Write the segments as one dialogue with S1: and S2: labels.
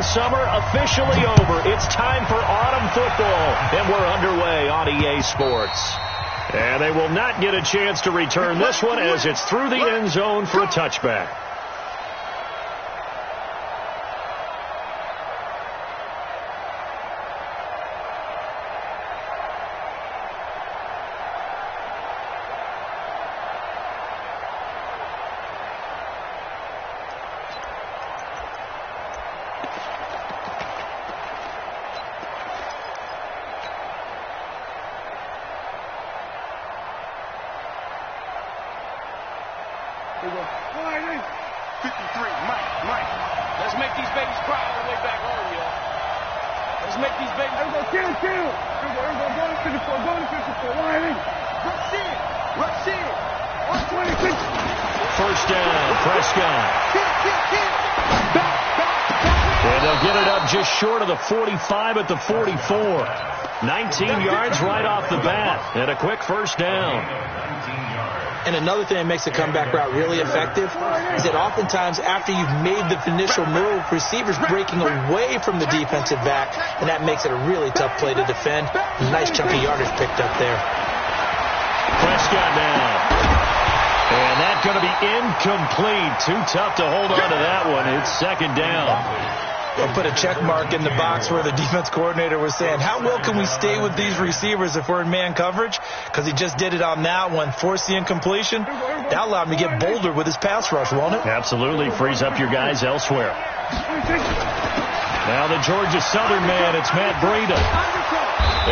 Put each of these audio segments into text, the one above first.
S1: Summer officially over. It's time for autumn football, and we're underway on EA Sports. And they will not get a chance to return this one as it's through the end zone for a touchback.
S2: Let's make these babies cry on the way back home, y'all. Let's make these babies... Kill. Go to 54, go to 54. Rush in. 126.
S1: First down, Prescott. And they'll get it up just short of the 45 at the 44. 19 yards right off the bat, and a quick first down.
S3: And another thing that makes the comeback route really effective is that oftentimes after you've made the initial move, receivers breaking away from the defensive back, and that makes it a really tough play to defend. Nice chunky yardage picked up there.
S1: Prescott now. And that's going to be incomplete. Too tough to hold on to that one. It's second down.
S3: I'll put a check mark in the box where the defense coordinator was saying, how well can we stay with these receivers if we're in man coverage? Because he just did it on that one, forced the incompletion. That allowed him to get bolder with his pass rush, won't it?
S1: Absolutely. Frees up your guys elsewhere. Now the Georgia Southern man, it's Matt Breida.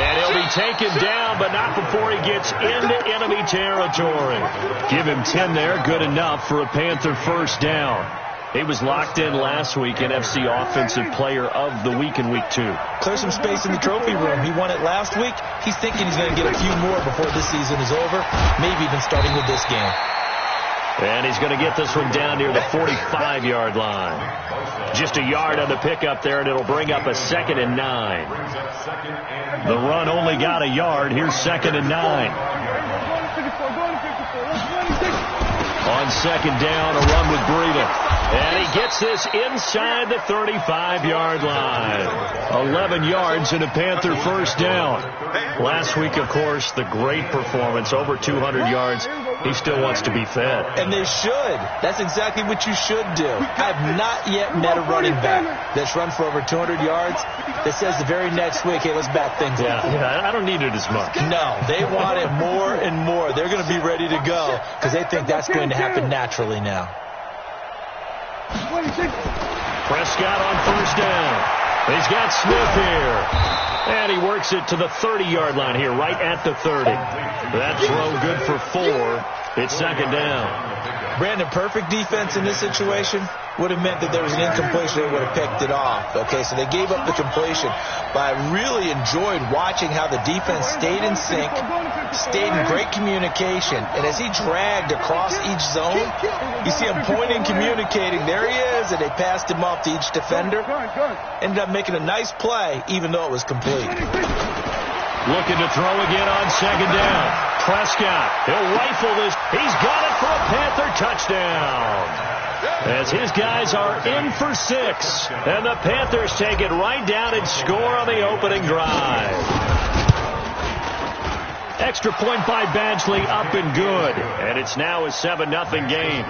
S1: And he'll be taken down, but not before he gets into enemy territory. Give him 10 there, good enough for a Panther first down. He was locked in last week, NFC Offensive Player of the Week in Week 2.
S3: Clear some space in the trophy room. He won it last week. He's thinking he's going to get a few more before this season is over, maybe even starting with this game.
S1: And he's going to get this one down near the 45-yard line. Just a yard on the pickup there, and it'll bring up a 2nd and 9. The run only got a yard. Here's 2nd and 9. On second down, a run with Breida. And he gets this inside the 35-yard line. 11 yards and a Panther first down. Last week, of course, the great performance, over 200 yards. He still wants to be fed.
S3: And they should. That's exactly what you should do. I have not yet met a running back that's run for over 200 yards that says the very next week, hey, let's back things up.
S1: Yeah, I don't need it as much.
S3: No, they want it more and more. They're going to be ready to go because they think that's going to happen naturally now.
S1: Prescott on first down. He's got Smith here. And he works it to the 30-yard line here, right at the 30. That throw good for 4. It's second down.
S3: Brandon, perfect defense in this situation would have meant that there was an incompletion. They would have picked it off. Okay, so they gave up the completion. But I really enjoyed watching how the defense stayed in sync, stayed in great communication. And as he dragged across each zone, you see him pointing, communicating. There he is, and they passed him off to each defender. Ended up making a nice play, even though it was complete.
S1: Looking to throw again on second down. Prescott, he'll rifle this. He's got it for a Panther touchdown. As his guys are in for 6. And the Panthers take it right down and score on the opening drive. Extra point by Badgley, up and good. And it's now a 7-0 game.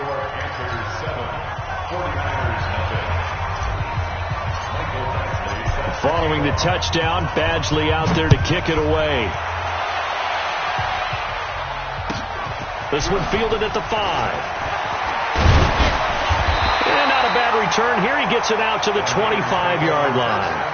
S1: Following the touchdown, Badgley out there to kick it away. This one fielded at the 5. And not a bad return here. He gets it out to the 25-yard line.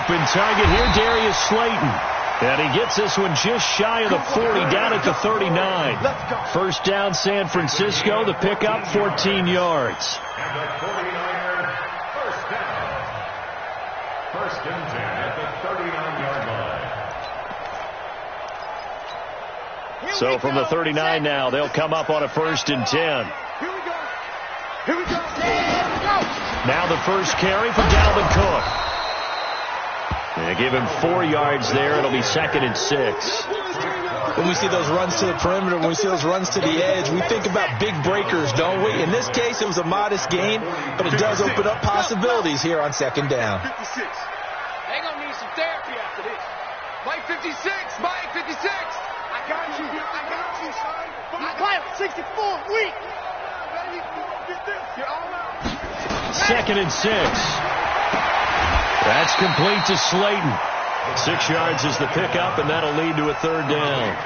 S1: open target here, Darius Slayton. And he gets this one just shy of the 40, down at the 39. First down, San Francisco. The pickup, 14 yards.
S4: And the 49er, first down. First and 10 at the 39-yard line.
S1: So from the 39 now, they'll come up on a first and 10.
S2: Here we go. Here we go.
S1: Now the first carry for Dalvin Cook. They give him 4 yards there. It'll be second and 6.
S3: When we see those runs to the perimeter, when we see those runs to the edge, we think about big breakers, don't we? In this case, it was a modest gain, but it does open up possibilities here on second down.
S2: 56. They're going to need some therapy after this. Mike 56. Mike 56. I got you. I got you, son. Mike 64. Weak. Get this. You're all out.
S1: Second and 6. That's complete to Slayton. 6 yards is the pickup, and that'll lead to a third down.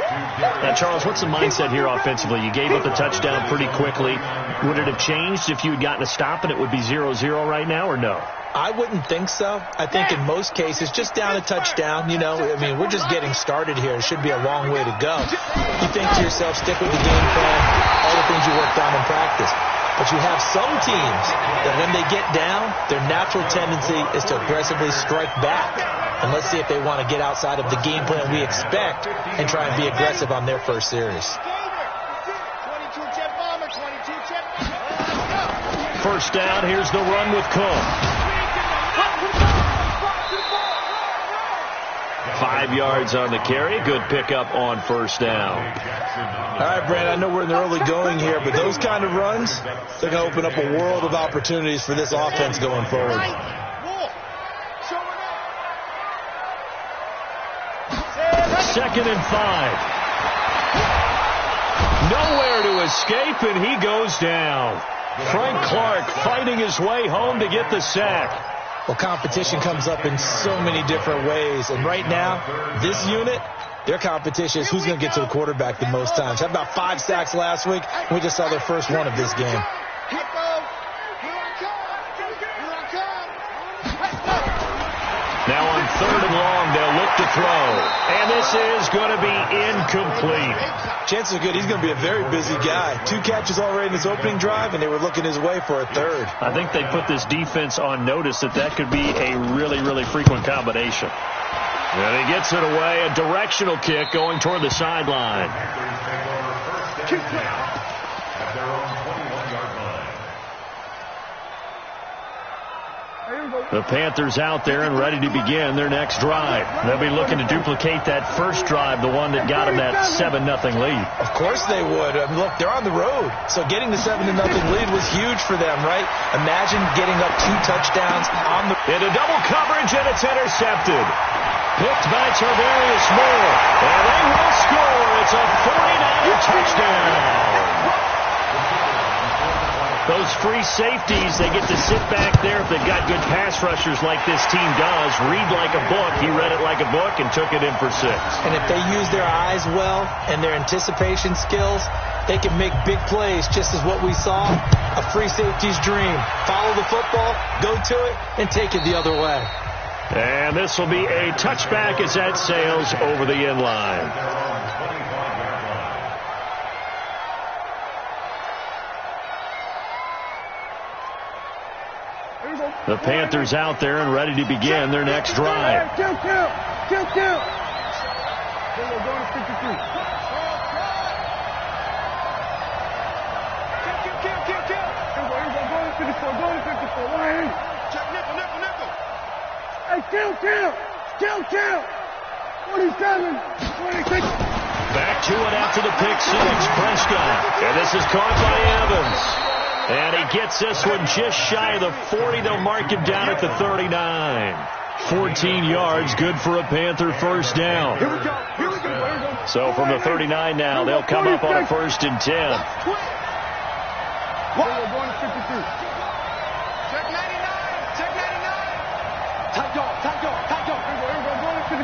S1: Now, Charles, what's the mindset here offensively? You gave up the touchdown pretty quickly. Would it have changed if you had gotten a stop and it would be 0-0 right now, or no?
S3: I wouldn't think so. I think in most cases, just down a touchdown, you know, I mean, we're just getting started here. It should be a long way to go. You think to yourself, stick with the game plan, all the things you worked on in practice. But you have some teams that when they get down, their natural tendency is to aggressively strike back. And let's see if they want to get outside of the game plan we expect and try and be aggressive on their first series.
S1: First down, here's the run with Cook. 5 yards on the carry. Good pickup on first down.
S3: All right, Brandon, I know we're in the early going here, but those kind of runs, they're going to open up a world of opportunities for this offense going forward.
S1: Second and 5. Nowhere to escape, and he goes down. Frank Clark fighting his way home to get the sack.
S3: Well, competition comes up in so many different ways. And right now, this unit, their competition is who's going to get to the quarterback the most times. Had about 5 sacks last week. We just saw their first one of this game.
S1: Now on third and long, they'll look to throw. And this is going to be incomplete.
S3: Chances are good he's going to be a very busy guy. 2 catches already in his opening drive, and they were looking his way for a third.
S1: I think they put this defense on notice that could be a really, really frequent combination. And he gets it away. A directional kick going toward the sideline. The Panthers out there and ready to begin their next drive. They'll be looking to duplicate that first drive, the one that got them that 7-0 lead.
S3: Of course they would. I mean, look, they're on the road. So getting the 7-0 lead was huge for them, right? Imagine getting up 2 touchdowns on the...
S1: Into double coverage, and it's intercepted. Picked by Tarvarius Moore. And they will score. It's a 49er touchdown. Those free safeties, they get to sit back there if they've got good pass rushers like this team does. Read like a book. He read it like a book and took it in for 6.
S3: And if they use their eyes well and their anticipation skills, they can make big plays, just as what we saw. A free safety's dream. Follow the football, go to it, and take it the other way.
S1: And this will be a touchback as that sails over the end line. The Panthers out there and ready to begin their next drive.
S2: Kill. We're going to 53. Kill. We're going to 54. Going to 54. Why? Check nickel. Hey, kill. 47. 26.
S1: Back to it after the pick 6. Prescott. And this is caught by Evans. And he gets this one just shy of the 40. They'll mark him down at the 39. 14 yards, good for a Panther first down.
S2: Here we go.
S1: So from the 39 now, they'll come up on a first and 10.
S2: We're going to 53. Check 99. Tight dog. We're going to 54.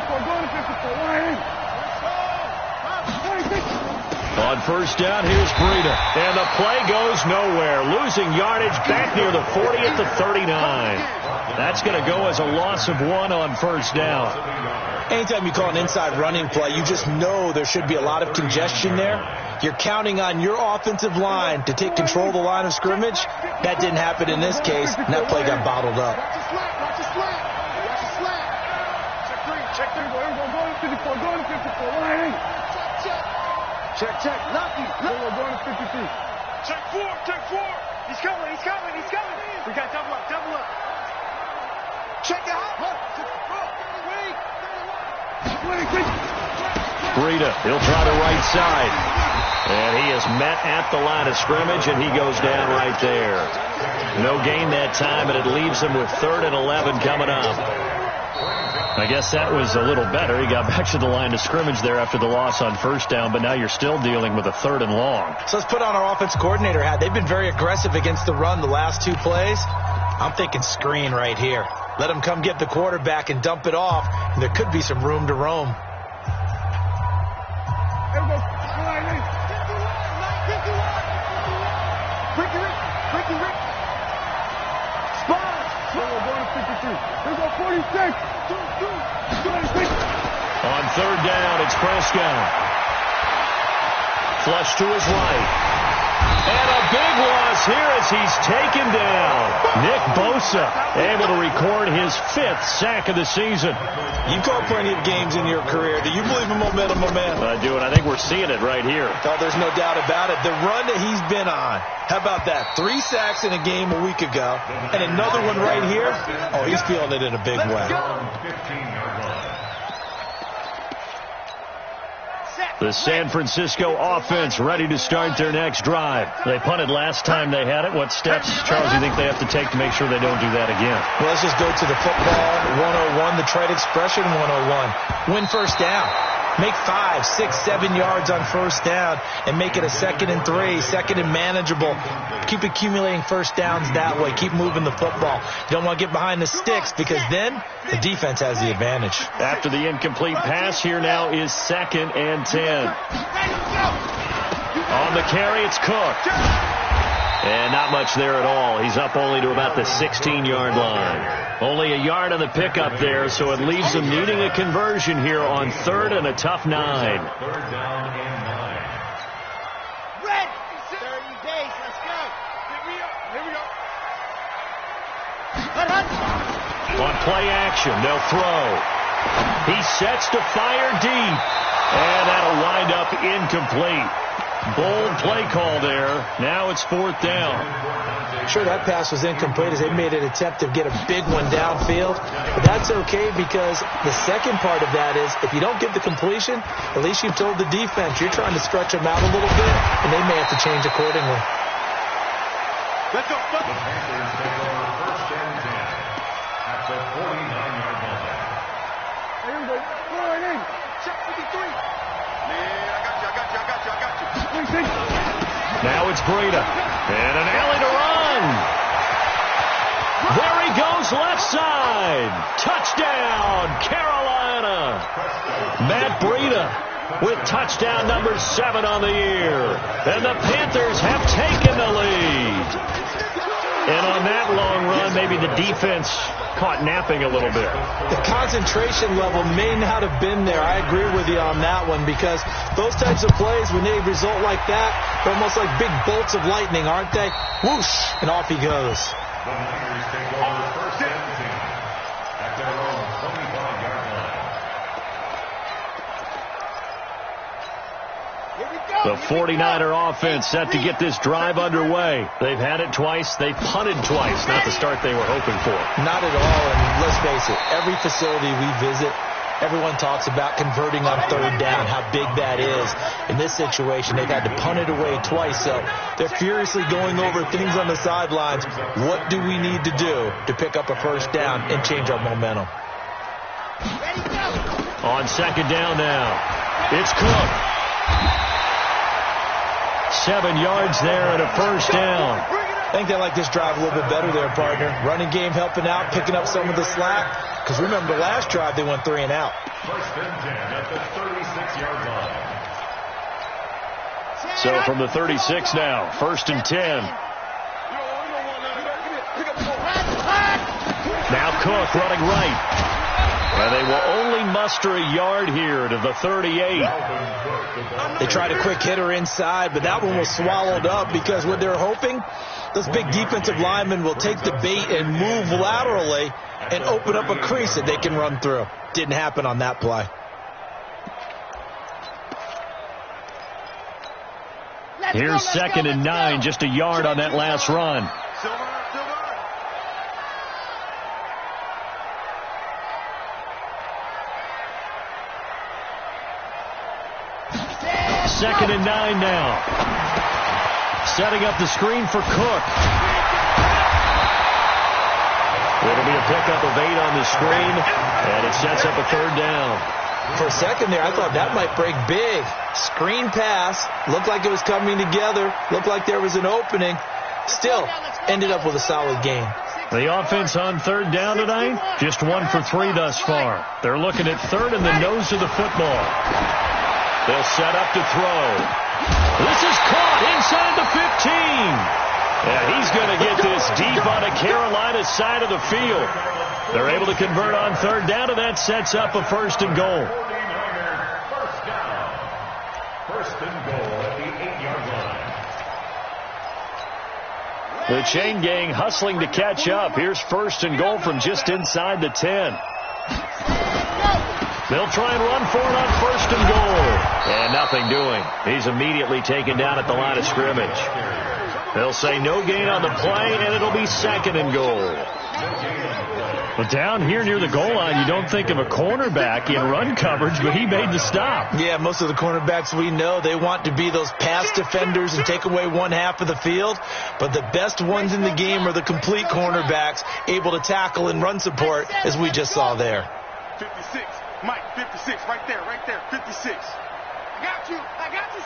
S2: Why? 26.
S1: On first down, here's Breida. And the play goes nowhere. Losing yardage back near the 40 at the 39. That's going to go as a loss of 1 on first down.
S3: Anytime you call an inside running play, you just know there should be a lot of congestion there. You're counting on your offensive line to take control of the line of scrimmage. That didn't happen in this case, and that play got bottled up.
S2: Watch the slant. Check 3. Go to 54. Go to 54. Line in. Check. Lucky. Go to 53. Check 4. He's coming. We got double up. Check it out.
S1: Breida, he'll try the right side. And he is met at the line of scrimmage, and he goes down right there. No gain that time, and it leaves him with 3rd and 11 coming up. I guess that was a little better. He got back to the line of scrimmage there after the loss on first down, but now you're still dealing with a 3rd and long.
S3: So let's put on our offense coordinator hat. They've been very aggressive against the run the last 2 plays. I'm thinking screen right here. Let him come get the quarterback and dump it off, and there could be some room to roam.
S1: On 3rd down, it's Prescott. Flush to his right. And a big loss here as he's taken down. Nick Bosa able to record his 5th sack of the season.
S3: You've called plenty of games in your career. Do you believe in momentum?
S1: I do, and I think we're seeing it right here.
S3: Oh, there's no doubt about it. The run that he's been on. How about that? 3 sacks in a game a week ago, and another one right here. Oh, he's feeling it in a big way.
S1: The San Francisco offense ready to start their next drive. They punted last time they had it. What steps, Charles, do you think they have to take to make sure they don't do that again?
S3: Well, let's just go to the football 101, the trade expression 101. Win first down. Make 5, 6, 7 yards on first down and make it a 2nd and 3, 2nd and manageable. Keep accumulating first downs that way. Keep moving the football. You don't want to get behind the sticks because then the defense has the advantage.
S1: After the incomplete pass, here now is 2nd and 10. On the carry, it's Cook. And not much there at all. He's up only to about the 16-yard line. Only a yard on the pickup there, so it leaves them needing a conversion here on 3rd and a tough 9.
S4: 3rd down and 9.
S2: Red! 30 days, let's go. Here we go.
S1: On play action, they'll throw. He sets to fire deep. And that'll wind up incomplete. Bold play call there. Now it's 4th down.
S3: Sure, that pass was incomplete as they made an attempt to get a big one downfield. But that's okay because the second part of that is if you don't get the completion, at least you've told the defense you're trying to stretch them out a little bit, and they may have to change accordingly.
S2: Let's go.
S4: The Panthers take over 1st and 10 at the 49-yard line.
S2: Here we go. Go right in. Check 53. I got you.
S1: Now it's Breida. And an alley to run. There he goes, left side. Touchdown, Carolina. Matt Breida with touchdown number 7 on the year. And the Panthers have taken the lead. And on that long run, maybe the defense caught napping a little bit.
S3: The concentration level may not have been there. I agree with you on that one because those types of plays, when they result like that, they're almost like big bolts of lightning, aren't they? Whoosh, and off he goes.
S4: The Niners take over 1st and 10 at their own 25-yard line.
S1: The 49er offense set to get this drive underway. They've had it twice. They've punted twice. Not the start they were hoping for.
S3: Not at all, and let's face it, every facility we visit, everyone talks about converting on 3rd down, how big that is. In this situation, they've had to punt it away twice, so they're furiously going over things on the sidelines. What do we need to do to pick up a first down and change our momentum?
S1: On 2nd down now, it's Cook. 7 yards there and a first down.
S3: I think they like this drive a little bit better there, partner. Running game helping out, picking up some of the slack. Because remember, the last drive they went 3 and out.
S4: 1st and 10 at the 36-yard line.
S1: So from the 36 now, 1st and 10. Now Cook running right. And they will only muster a yard here to the 38.
S3: They tried a quick hitter inside, but that one was swallowed up because what they're hoping, those big defensive linemen will take the bait and move laterally and open up a crease that they can run through. Didn't happen on that play.
S1: Here's 2nd and 9, just a yard on that last run. Second and 9 now. Setting up the screen for Cook. It'll be a pickup of 8 on the screen, and it sets up a 3rd down.
S3: For a second there, I thought that might break big. Screen pass. Looked like it was coming together. Looked like there was an opening. Still, ended up with a solid game.
S1: The offense on 3rd down tonight, just 1 for 3 thus far. They're looking at 3rd in the nose of the football. They'll set up to throw. This is caught inside the 15. And he's going to get this deep on the Carolina side of the field. They're able to convert on 3rd down, and that sets up a 1st and goal.
S4: 1st and goal at the 8-yard line.
S1: The chain gang hustling to catch up. Here's 1st and goal from just inside the 10. They'll try and run for it on 1st and goal. And nothing doing. He's immediately taken down at the line of scrimmage. They'll say no gain on the play, and it'll be 2nd and goal. But down here near the goal line, you don't think of a cornerback in run coverage, but he made the stop.
S3: Yeah, most of the cornerbacks we know, they want to be those pass defenders and take away one half of the field. But the best ones in the game are the complete cornerbacks, able to tackle and run support, as we just saw there.
S2: 56. Mike, 56, right there, 56. I got you,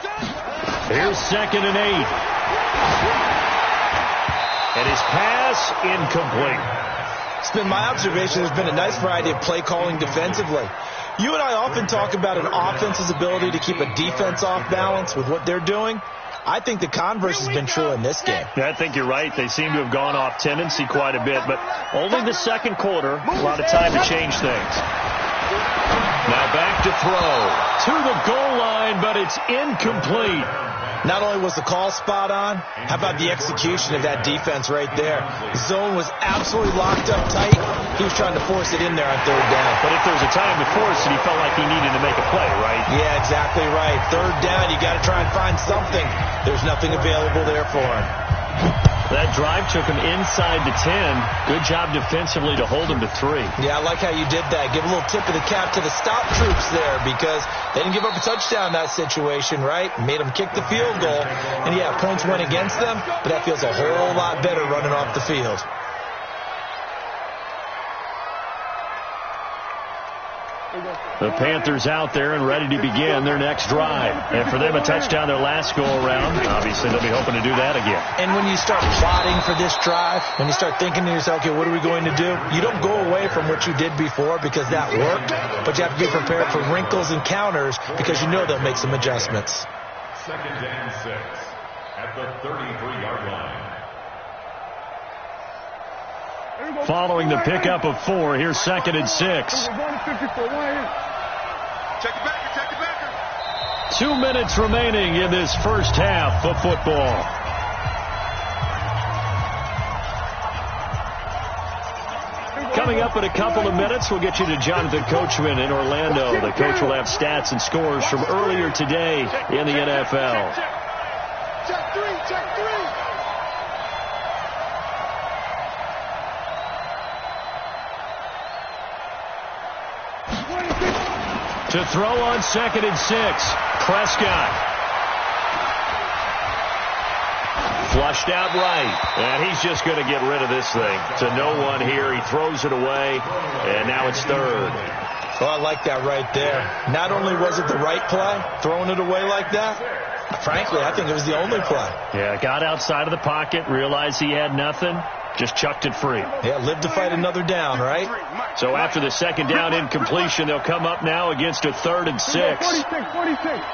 S2: son.
S1: Here's 2nd and 8. And his pass incomplete.
S3: It's been my observation there's been a nice variety of play calling defensively. You and I often talk about an offense's ability to keep a defense off balance with what they're doing. I think the converse has been true in this game.
S1: Yeah, I think you're right. They seem to have gone off tendency quite a bit, but only the 2nd quarter, a lot of time to change things. Now back to throw. To the goal line, but it's incomplete.
S3: Not only was the call spot on, how about the execution of that defense right there? Zone was absolutely locked up tight. He was trying to force it in there on 3rd down.
S1: But if there was a time to force it, he felt like he needed to make a play, right?
S3: Yeah, exactly right. 3rd down, you got to try and find something. There's nothing available there for him.
S1: That drive took him inside the 10. Good job defensively to hold him to 3.
S3: Yeah, I like how you did that. Give a little tip of the cap to the stop troops there because they didn't give up a touchdown in that situation, right? Made them kick the field goal. And, yeah, points went against them, but that feels a whole lot better running off the field.
S1: The Panthers out there and ready to begin their next drive. And for them, a touchdown their last go-around. Obviously, they'll be hoping to do that again.
S3: And when you start plotting for this drive, when you start thinking to yourself, okay, what are we going to do? You don't go away from what you did before because that worked, but you have to be prepared for wrinkles and counters because you know they'll make some adjustments.
S4: 2nd and 6 at the 33-yard line.
S1: Following the pickup of 4, here's 2nd and 6.
S2: Check it back.
S1: 2 minutes remaining in this first half of football. Coming up in a couple of minutes, we'll get you to Jonathan Coachman in Orlando. The coach will have stats and scores from earlier today in the NFL.
S2: Check 3.
S1: To throw on 2nd and 6. Prescott. Flushed out right. And he's just going to get rid of this thing. To no one here. He throws it away. And now it's 3rd.
S3: Oh, I like that right there. Not only was it the right play, throwing it away like that, frankly, I think it was the only play.
S1: Yeah, got outside of the pocket, realized he had nothing, just chucked it free.
S3: Yeah, live to fight another down, right?
S1: So after the 2nd down incompletion, they'll come up now against a 3rd and 6.
S2: 46.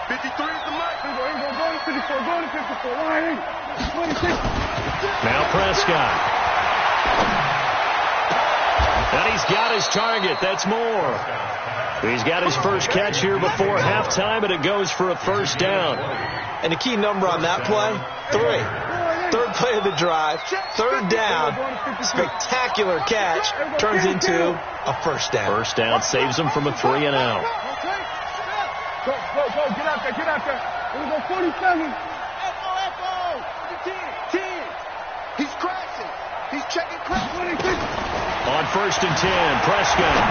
S2: 53 is the mark. Go to 54. Go to 54. Line in. 26.
S1: Now Prescott. And he's got his target. That's more. He's got his first catch here before halftime, and it goes for a first down.
S3: And the key number on that play, 3. Third play of the drive, third down, spectacular catch, turns into a first down.
S1: First down saves him from a 3 and out.
S2: Go, get out there, Here we go, 47. F-O, 10. He's crashing. He's checking crash. 26.
S1: On first and 10, Prescott.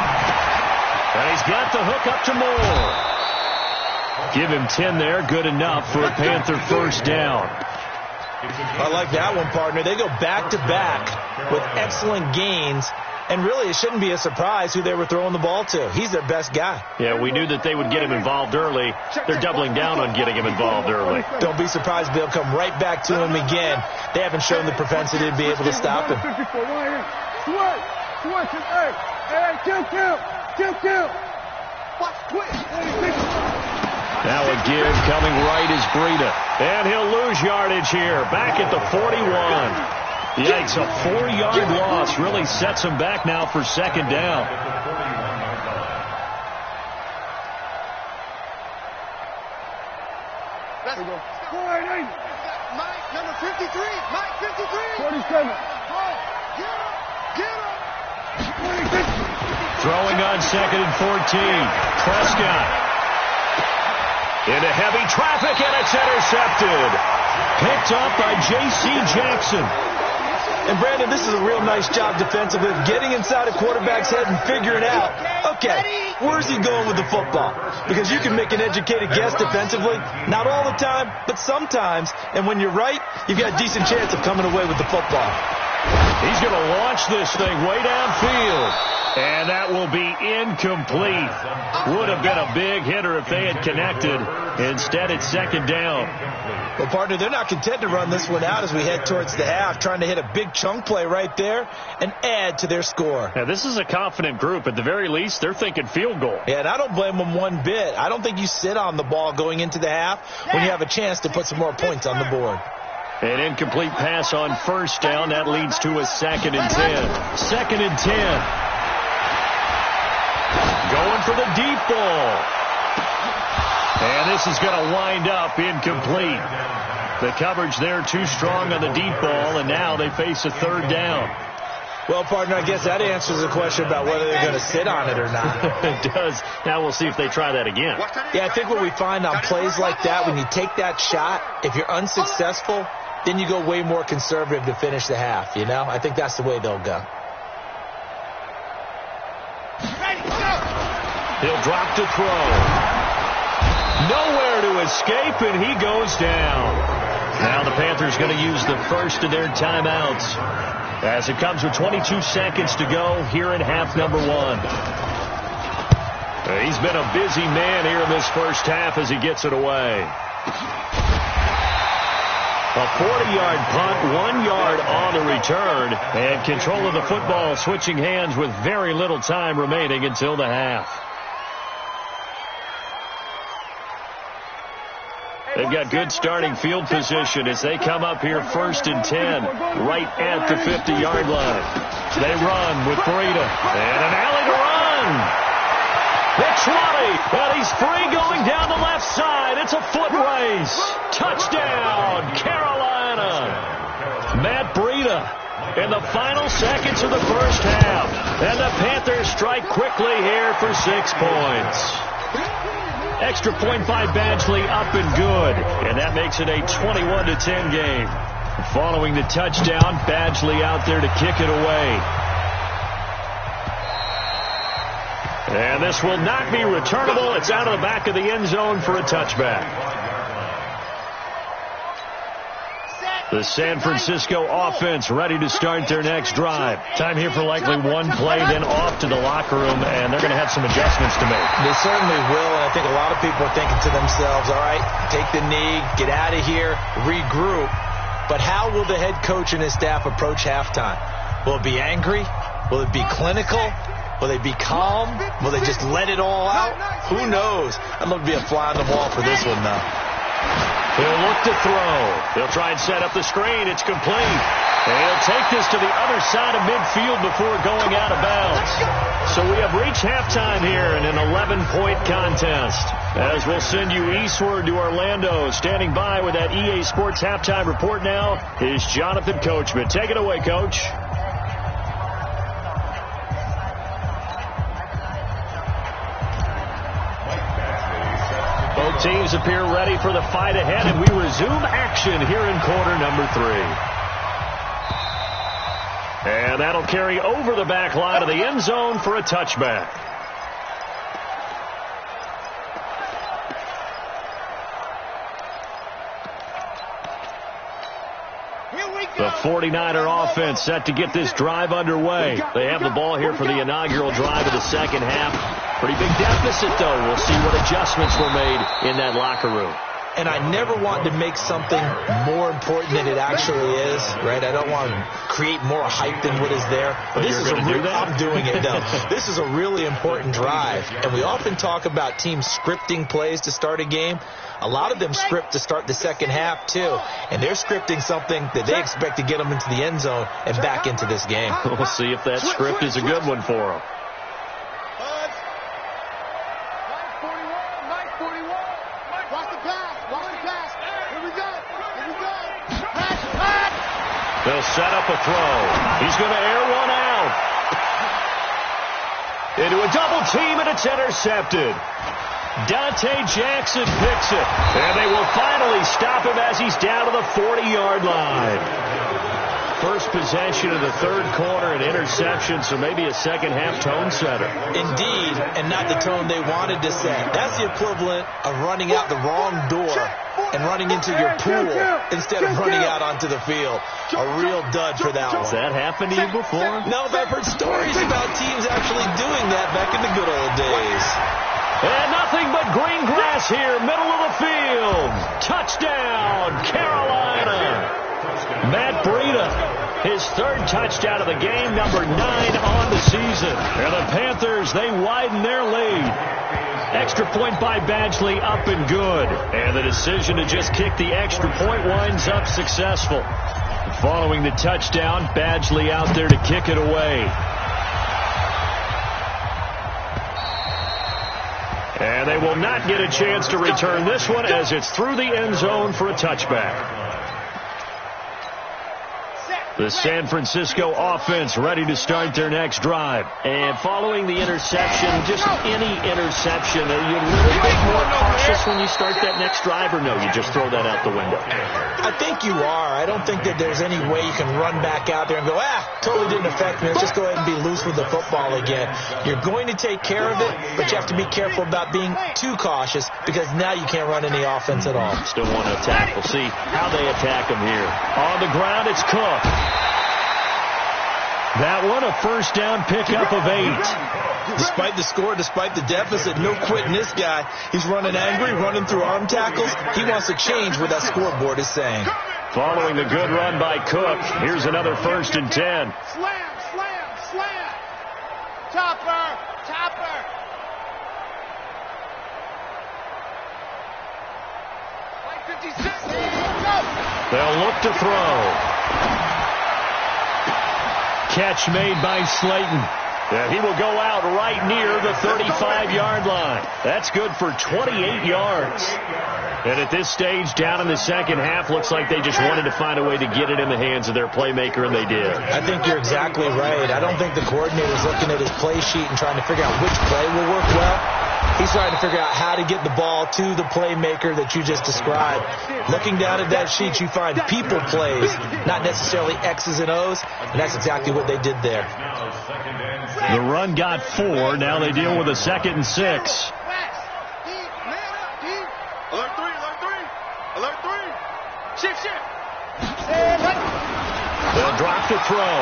S1: And he's got the hook up to Moore. Give him 10 there, good enough for a Panther first down.
S3: I like that one, partner. They go back-to-back with excellent gains, and really it shouldn't be a surprise who they were throwing the ball to. He's their best guy.
S1: Yeah, we knew that they would get him involved early. They're doubling down on getting him involved early.
S3: Don't be surprised if they'll come right back to him again. They haven't shown the propensity to be able to stop him.
S2: Kill. Watch, quick.
S1: Now a give coming right is Breida. And he'll lose yardage here. Back at the 41. Yikes, a 4-yard loss really sets him back now for second down.
S2: Let's go. Mike, number 53. Mike, 53. 47. Get him.
S1: Throwing on second and 14. Prescott. Into heavy traffic, and it's intercepted. Picked up by J.C. Jackson.
S3: And, Brandon, this is a real nice job defensively, getting inside a quarterback's head and figuring out, okay, where's he going with the football? Because you can make an educated guess defensively, not all the time, but sometimes. And when you're right, you've got a decent chance of coming away with the football.
S1: He's going to launch this thing way downfield. And that will be incomplete. Would have been a big hitter if they had connected. Instead, it's second down.
S3: Well, partner, they're not content to run this one out as we head towards the half, trying to hit a big chunk play right there and add to their score.
S1: Now, this is a confident group. At the very least, they're thinking field goal.
S3: Yeah, and I don't blame them one bit. I don't think you sit on the ball going into the half when you have a chance to put some more points on the board.
S1: An incomplete pass on first down. That leads to a second and 10. Second and 10. Going for the deep ball. And this is going to wind up incomplete. The coverage there too strong on the deep ball, and now they face a third down.
S3: Well, partner, I guess that answers the question about whether they're going to sit on it or not.
S1: It does. Now we'll see if they try that again.
S3: Yeah, I think what we find on plays like that, when you take that shot, if you're unsuccessful, then you go way more conservative to finish the half, you know? I think that's the way they'll go.
S1: He'll drop to throw. Nowhere to escape, and he goes down. Now the Panthers going to use the first of their timeouts as it comes with 22 seconds to go here in half number 1. He's been a busy man here in this first half as he gets it away. A 40-yard punt, 1 yard on the return, and control of the football switching hands with very little time remaining until the half. They've got good starting field position as they come up here first and 10, right at the 50-yard line. They run with Breida, and an alley to run. It's Ronnie, and he's free going down the left side. It's a foot race. Touchdown, Carolina. Matt Breida in the final seconds of the first half. And the Panthers strike quickly here for 6 points. Extra point by Badgley up and good. And that makes it a 21-10 game. Following the touchdown, Badgley out there to kick it away. And this will not be returnable. It's out of the back of the end zone for a touchback. The San Francisco offense ready to start their next drive. Time here for likely one play, then off to the locker room, and they're going to have some adjustments to make.
S3: They certainly will, and I think a lot of people are thinking to themselves, all right, take the knee, get out of here, regroup. But how will the head coach and his staff approach halftime? Will it be angry? Will it be clinical? Will they be calm? Will they just let it all out? Who knows? I'd love to be a fly on the wall for this one, though.
S1: He'll look to throw. He'll try and set up the screen. It's complete. And he'll take this to the other side of midfield before going out of bounds. So we have reached halftime here in an 11-point contest. As we'll send you eastward to Orlando. Standing by with that EA Sports halftime report now is Jonathan Coachman. Take it away, Coach. Both teams appear ready for the fight ahead, and we resume action here in quarter number 3. And that'll carry over the back line of the end zone for a touchback. The 49er offense set to get this drive underway. They have the ball here for the inaugural drive of the second half. Pretty big deficit, though. We'll see what adjustments were made in that locker room.
S3: And I never want to make something more important than it actually is, right? I don't want to create more hype than what is there.
S1: But this is
S3: I'm doing it, though. This is a really important drive. And we often talk about teams scripting plays to start a game. A lot of them script to start the second half, too. And they're scripting something that they expect to get them into the end zone and back into this game.
S1: We'll see if that script is a good one for them. They'll set up a throw. He's going to air one out. Into a double team, and it's intercepted. Dante Jackson picks it. And they will finally stop him as he's down to the 40-yard line. First possession of the third quarter, an interception, so maybe a second-half tone setter.
S3: Indeed, and not the tone they wanted to set. That's the equivalent of running out the wrong door and running into your pool instead of running out onto the field. A real dud for that one.
S1: Has that happened to you before?
S3: No, but I've heard stories about teams actually doing that back in the good old days.
S1: And nothing but green grass here, middle of the field. Touchdown, Carolina. Matt Breida, his third touchdown of the game, number 9 on the season. And the Panthers, they widen their lead. Extra point by Badgley, up and good. And the decision to just kick the extra point winds up successful. Following the touchdown, Badgley out there to kick it away. And they will not get a chance to return this one as it's through the end zone for a touchback. The San Francisco offense ready to start their next drive. And following the interception, just any interception, are you a little bit more cautious when you start that next drive, or no, you just throw that out the window?
S3: I think you are. I don't think that there's any way you can run back out there and go, totally didn't affect me. Let's just go ahead and be loose with the football again. You're going to take care of it, but you have to be careful about being too cautious because now you can't run any offense at all.
S1: Still want to attack. We'll see how they attack them here. On the ground, it's Cook. That one, a first down pickup of 8.
S3: Despite the score, despite the deficit, no quitting this guy. He's running angry, running through arm tackles. He wants to change what that scoreboard is saying.
S1: Following the good run by Cook, here's another 1st and 10.
S2: Slam, slam, slam. Topper, topper. Like 56.
S1: They'll look to throw. Catch made by Slayton. And he will go out right near the 35-yard line. That's good for 28 yards. And at this stage, down in the second half, looks like they just wanted to find a way to get it in the hands of their playmaker, and they did.
S3: I think you're exactly right. I don't think the coordinator's looking at his play sheet and trying to figure out which play will work well. He's trying to figure out how to get the ball to the playmaker that you just described. Looking down at that sheet, you find people plays, not necessarily X's and O's, and that's exactly what they did there.
S1: The run got 4. Now they deal with a 2nd and 6.
S2: Alert 3, alert 3, alert 3. Shift, shift.
S1: They'll drop to throw.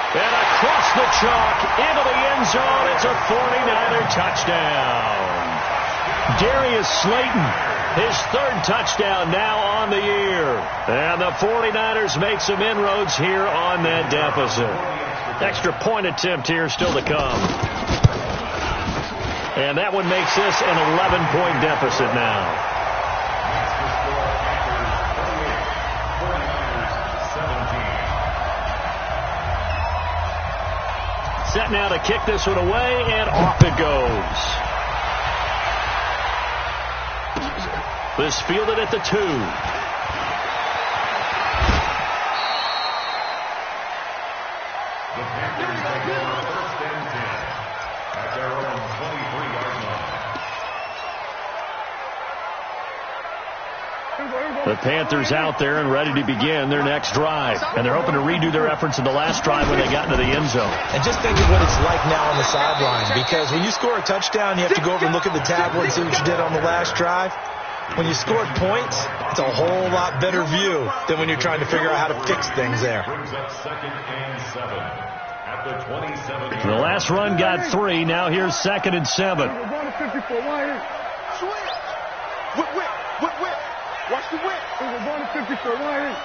S1: And across the chalk into the end zone. It's a 49er touchdown. Darius Slayton, his 3rd touchdown now on the year. And the 49ers make some inroads here on that deficit. Extra point attempt here still to come. And that one makes this an 11-point deficit now. Set now to kick this one away, and off it goes. This fielded at the 2.
S4: The Panthers take over 1st and 10 at their own 23-yard line.
S1: The Panthers out there and ready to begin their next drive. And they're hoping to redo their efforts in the last drive when they got into the end zone.
S3: And just think of what it's like now on the sideline. Because when you score a touchdown, you have to go over and look at the tablet and see what you did on the last drive. When you scored points, it's a whole lot better view than when you're trying to figure out how to fix things there.
S4: Brings up 2nd and 7 at the 27.
S1: The last run got 3. Now here's 2nd and 7.
S2: We're going to 54. Wide in. Whip. Watch the whip. We're going to 54. Wide in.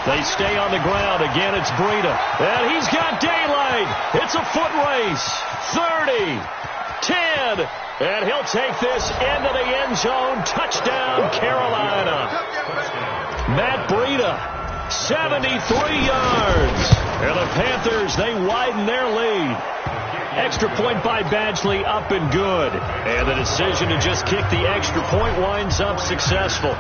S1: They stay on the ground. Again, it's Breida. And he's got daylight. It's a foot race. 30. 10. And he'll take this into the end zone. Touchdown, Carolina. Matt Breida, 73 yards. And the Panthers, they widen their lead. Extra point by Badgley, up and good. And the decision to just kick the extra point winds up successful.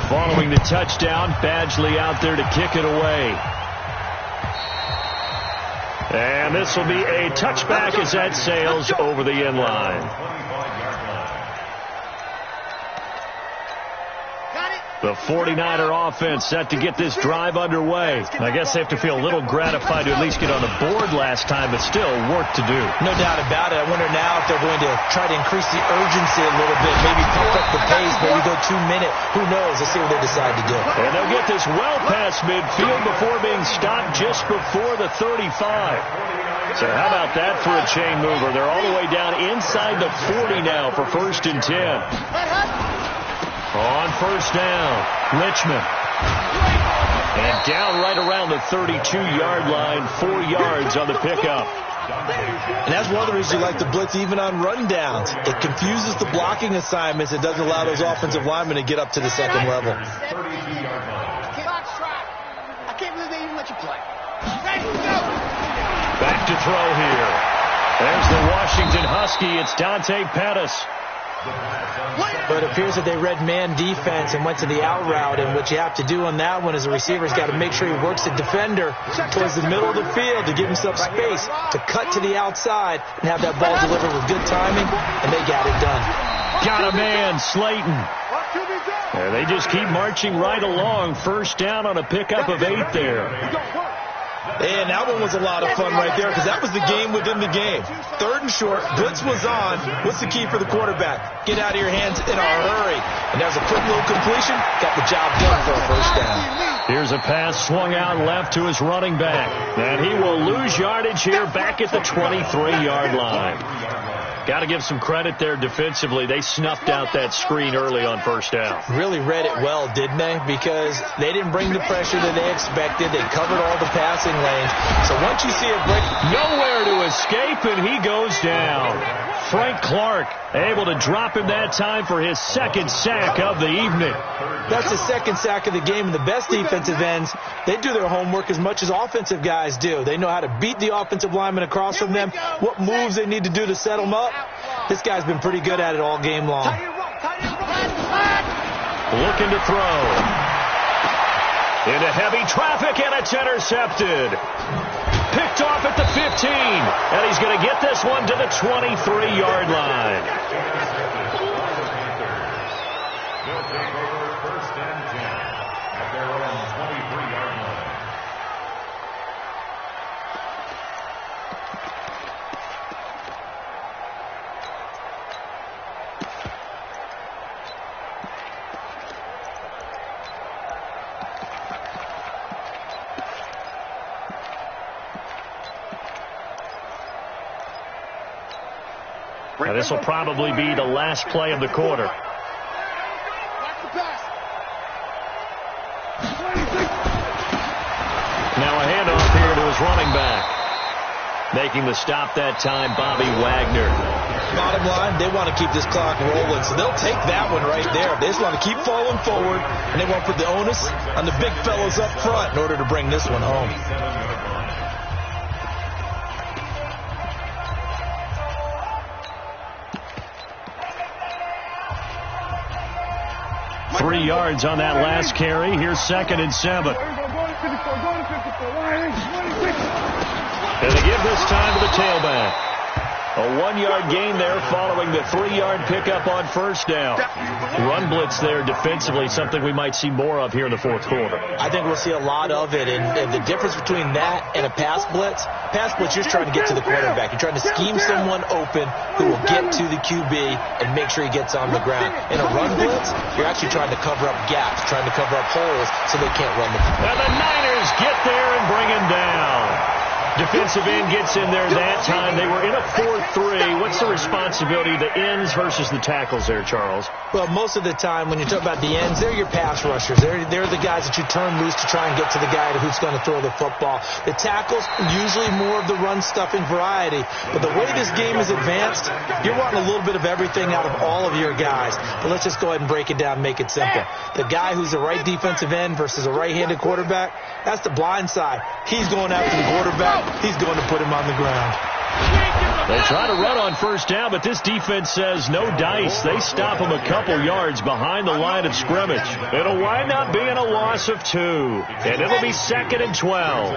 S1: Following the touchdown, Badgley out there to kick it away. And this will be a touchback as that sails over the end line. The 49er offense set to get this drive underway. I guess they have to feel a little gratified to at least get on the board last time, but still work to do.
S3: No doubt about it. I wonder now if they're going to try to increase the urgency a little bit, maybe pump up the pace, maybe go 2 minute. Who knows? Let's see what they decide to do.
S1: And they'll get this well past midfield before being stopped just before the 35. So how about that for a chain mover? They're all the way down inside the 40 now for 1st and 10. On 1st down, Richmond. And down right around the 32-yard line, 4 yards on the pickup.
S3: And that's one of the reasons you like the blitz even on rundowns. It confuses the blocking assignments. It doesn't allow those offensive linemen to get up to the second level.
S2: I can't believe they even let you play.
S1: Back to throw here. There's the Washington Husky. It's Dante Pettis.
S3: But it appears that they read man defense and went to the out route, and what you have to do on that one is the receiver's got to make sure he works the defender towards the middle of the field to give himself space to cut to the outside and have that ball delivered with good timing, and they got it done.
S1: Got a man, Slayton. And they just keep marching right along. 1st down on a pickup of 8 there.
S3: And that one was a lot of fun right there because that was the game within the game. 3rd and short, blitz was on. What's the key for the quarterback? Get out of your hands in a hurry. And there's a quick little completion. Got the job done for a 1st down.
S1: Here's a pass swung out left to his running back. And he will lose yardage here back at the 23-yard line. Got to give some credit there defensively. They snuffed out that screen early on 1st down.
S3: Really read it well, didn't they? Because they didn't bring the pressure that they expected. They covered all the passing lanes. So once you see a break,
S1: nowhere to escape, and he goes down. Frank Clark able to drop him that time for his 2nd sack of the evening.
S3: That's the 2nd sack of the game, and the best defensive ends, they do their homework as much as offensive guys do. They know how to beat the offensive lineman across from them, what moves they need to do to set them up. This guy's been pretty good at it all game long.
S1: Looking to throw. Into heavy traffic, and it's intercepted. Picked off at the 15, and he's going to get this one to the 23-yard line.
S4: They'll take over 1st and 10 at their own 23-yard line.
S1: Now, this will probably be the last play of the quarter. Now a handoff here to his his running back. Making the stop that time, Bobby Wagner.
S3: Bottom line, they want to keep this clock rolling, so they'll take that one right there. They just want to keep falling forward, and they want to put the onus on the big fellas up front in order to bring this one home.
S1: 3 yards on that last carry. Here's 2nd and 7. And they give this time to the tailback. A 1-yard gain there following the 3-yard pickup on first down. Run blitz there defensively, something we might see more of here in the fourth quarter.
S3: I think we'll see a lot of it, and the difference between that and a pass blitz, you're trying to get to the quarterback. You're trying to scheme someone open who will get to the QB and make sure he gets on the ground. In a run blitz, you're actually trying to cover up gaps, trying to cover up holes so they can't run the ball.
S1: And the Niners get there and bring him down. Defensive end gets in there that time. They were in a 4-3. What's the responsibility of the ends versus the tackles there, Charles?
S3: Well, most of the time when you talk about the ends, they're your pass rushers. They're the guys that you turn loose to try and get to the guy who's going to throw the football. The tackles, usually more of the run-stuffing variety. But the way this game is advanced, you're wanting a little bit of everything out of all of your guys. But let's just go ahead and break it down and make it simple. The guy who's a right defensive end versus a right-handed quarterback, that's the blind side. He's going after the quarterback. He's going to put him on the ground.
S1: They try to run on first down, but this defense says no dice. They stop him a couple yards behind the line of scrimmage. It'll wind up being a loss of 2, and it'll be 2nd and 12.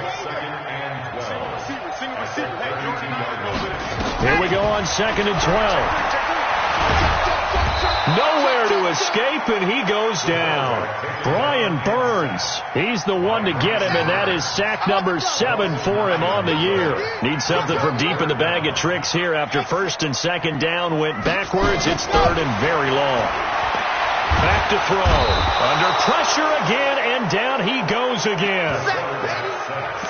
S1: Here we go on 2nd and 12. Nowhere to escape, and he goes down. Brian Burns, he's the one to get him, and that is sack number 7 for him on the year. Needs something from deep in the bag of tricks here after 1st and 2nd down went backwards. It's 3rd and very long. Back to throw. Under pressure again, and down he goes again.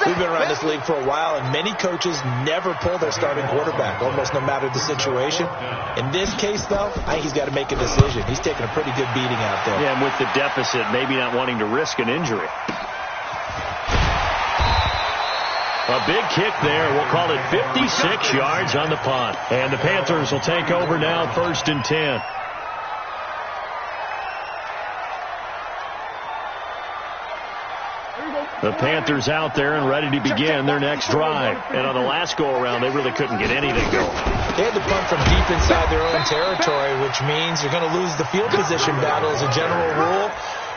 S3: We've been around this league for a while, and many coaches never pull their starting quarterback, almost no matter the situation. In this case, though, I think he's got to make a decision. He's taking a pretty good beating out there.
S1: Yeah, and with the deficit, maybe not wanting to risk an injury. A big kick there. We'll call it 56 yards on the punt. And the Panthers will take over now, 1st and 10. The Panthers out there and ready to begin their next drive. And on the last go-around, they really couldn't get anything going.
S3: They had to punt from deep inside their own territory, which means you're going to lose the field position battle as a general rule.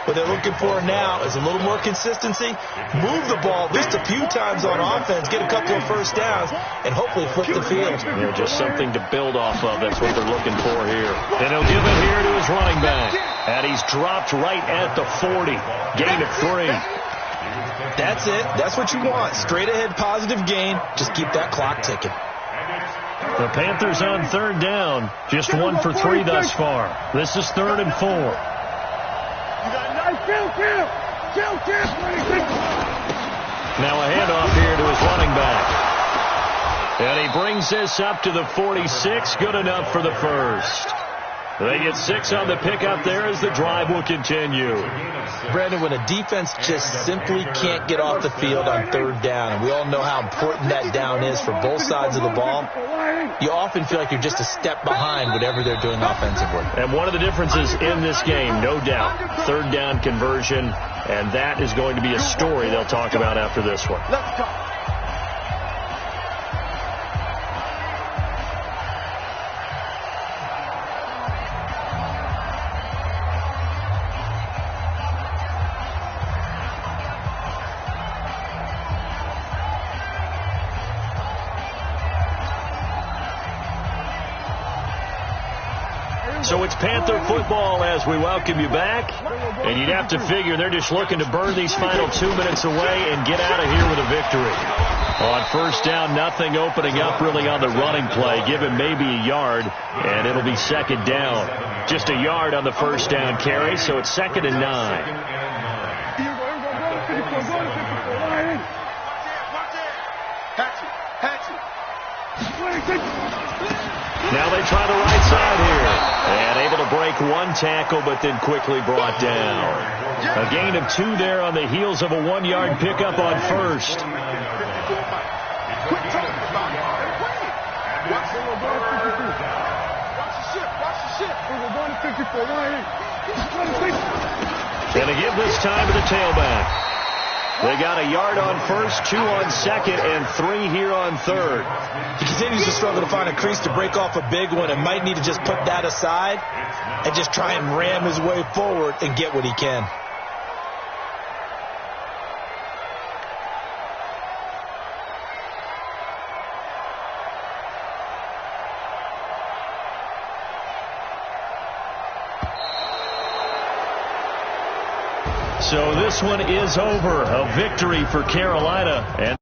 S3: What they're looking for now is a little more consistency, move the ball at least a few times on offense, get a couple of first downs, and hopefully flip the field.
S1: Yeah, just something to build off of. That's what they're looking for here. And he'll give it here to his running back. And he's dropped right at the 40. Gain of 3.
S3: That's it. That's what you want. Straight ahead positive gain. Just keep that clock ticking.
S1: The Panthers on 3rd down. Just 1 for 3 thus far. This is 3rd and 4. Now a handoff here to his running back. And he brings this up to the 46. Good enough for the first. They get 6 on the pickup there as the drive will continue.
S3: Brandon, when a defense just simply can't get off the field on 3rd down, and we all know how important that down is for both sides of the ball, you often feel like you're just a step behind whatever they're doing offensively.
S1: And one of the differences in this game, no doubt, 3rd down conversion, and that is going to be a story they'll talk about after this one.
S2: Let's go.
S1: So it's Panther football as we welcome you back. And you'd have to figure they're just looking to burn these final 2 minutes away and get out of here with a victory. On first down, nothing opening up really on the running play. Give him maybe a yard, and it'll be 2nd down. Just a yard on the first down carry, so it's 2nd and 9. Now they try the right side here. And able to break 1 tackle, but then quickly brought down. A gain of 2 there on the heels of a 1-yard pickup on first.
S2: for a fight. Quit talking about it and play it. Watch the shit. Watch the shit. We're going to 54.
S1: And they give this time to the tailback. They got a yard on first, 2 on second, and 3 here on third.
S3: He continues to struggle to find a crease to break off a big one and might need to just put that aside and just try and ram his way forward and get what he can.
S1: So this one is over. A victory for Carolina. And